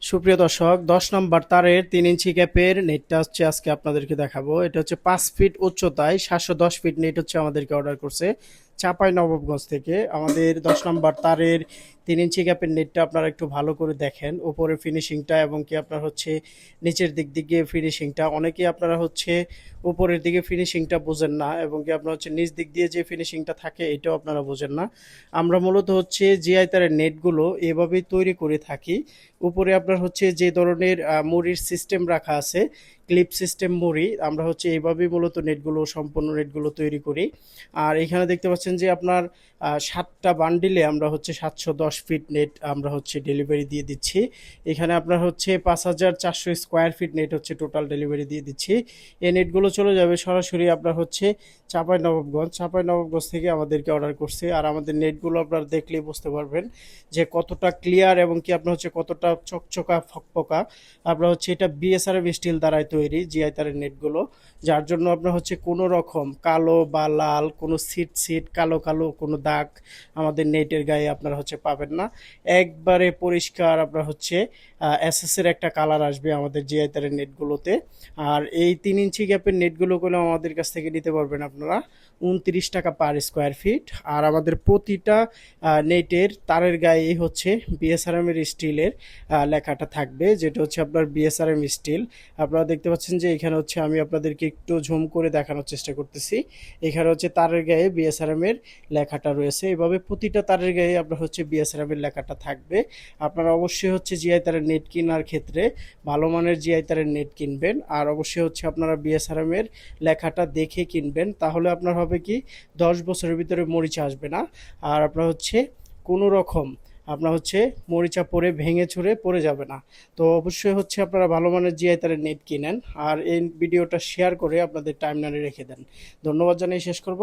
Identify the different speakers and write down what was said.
Speaker 1: সুপ্রিয় দর্শক, ১০ নম্বর তারের ৩ ইঞ্চি গ্যাপের নেটটা হচ্ছে আজকে আপনাদেরকে দেখাবো। এটা হচ্ছে ৫ ফিট উচ্চতায় ৭১০ ফিট নেট হচ্ছে আমাদেরকে অর্ডার করছে চাঁপাই নবাবগঞ্জ থেকে। আমাদের ১০ নম্বর তারের ৩ ইঞ্চি গ্যাপের নেটটা আপনারা একটু ভালো করে দেখেন, উপরে ফিনিশিংটা এবং কি আপনার হচ্ছে নিচের দিক দিকে ফিনিশিংটা। অনেকেই আপনারা হচ্ছে উপরের দিকে ফিনিশিংটা বোঝেন না এবং কি আপনার হচ্ছে নিচ দিক দিয়ে যে ফিনিশিংটা থাকে এটাও আপনারা বোঝেন না। আমরা মূলত হচ্ছে জিআই তারের নেটগুলো এভাবেই তৈরি করে থাকি। উপরে আপনার হচ্ছে যে ধরনের মুড়ির সিস্টেম রাখা আছে, ক্লিপ সিস্টেম মুড়ি, আমরা হচ্ছে এইভাবেই মূলত নেটগুলো সম্পূর্ণ নেটগুলো তৈরি করি। আর এখানে দেখতে পাচ্ছেন যে আপনার 7টা বান্ডিলে আমরা হচ্ছে 710 ফিট নেট আমরা হচ্ছে ডেলিভারি দিয়ে দিচ্ছি। এখানে আপনার হচ্ছে ৫,৪০০ স্কোয়ার ফিট নেট হচ্ছে টোটাল ডেলিভারি দিয়ে দিচ্ছি। এই নেটগুলো চলে যাবে সরাসরি আপনার হচ্ছে চাঁপাই নবাবগঞ্জ থেকে আমাদেরকে অর্ডার করছে। আর আমাদের নেটগুলো আপনারা দেখলেই বুঝতে পারবেন যে কতটা ক্লিয়ার এবং কি আপনার হচ্ছে কতটা চকচকা ফকফকা। আপনার হচ্ছে এটা বিএসআরএম স্টিল দ্বারাই তৈরি জিআই তারের নেটগুলো, যার জন্য আপনার হচ্ছে কোনো রকম কালো বা লাল কোনো সিট কালো কালো কোনো দাগ আমাদের নেটের গায়ে আপনারা হচ্ছে পাবেন না। একবারে পরিষ্কার আপনার হচ্ছে এসএসের একটা কালার আসবে আমাদের জিআই তারের নেটগুলোতে। আর এই ৩ ইঞ্চি গ্যাপের নেটগুলো কোনো আমাদের কাছ থেকে নিতে পারবেন আপনারা 29 টাকা পার স্কোয়ার ফিট। আর আমাদের প্রতিটা নেটের তারের গায়ে হচ্ছে বিএসআরএম এর স্টিলের লেখাটা থাকবে, যেটা হচ্ছে আপনার বিএসআরএম স্টিল। আপনারা দেখতে পাচ্ছেন যে এখানে হচ্ছে আমি আপনাদেরকে একটু ঝুম করে দেখানোর চেষ্টা করতেছি। এখানে হচ্ছে তারের গায়ে বিএসআরএম এর লেখাটা রয়েছে। এভাবে প্রতিটা তারের গায়ে আপনার হচ্ছে বিএসআরএম এর লেখাটা থাকবে। আপনারা অবশ্যই হচ্ছে জিআই তারের নেট কেনার ক্ষেত্রে ভালো মানের জিআই তারের নেট কিনবেন। আর অবশ্যই হচ্ছে আপনারা বিএসআরএম এর লেখাটা দেখে কিনবেন, তাহলে আপনার হবে কি 10 বছরের ভিতরে মরিচা আসবে না। আর আপনার হচ্ছে কোনো রকম আপনার হচ্ছে মরিচা পড়ে ভেঙে চুরে পড়ে যাবে না। তো অবশ্যই হচ্ছে আপনারা ভালো মানের জিআই তারের নেট কিনেন আর এই ভিডিওটা শেয়ার করে আপনাদের টাইমলাইনে রেখে দেন। ধন্যবাদ জানিয়ে শেষ করব।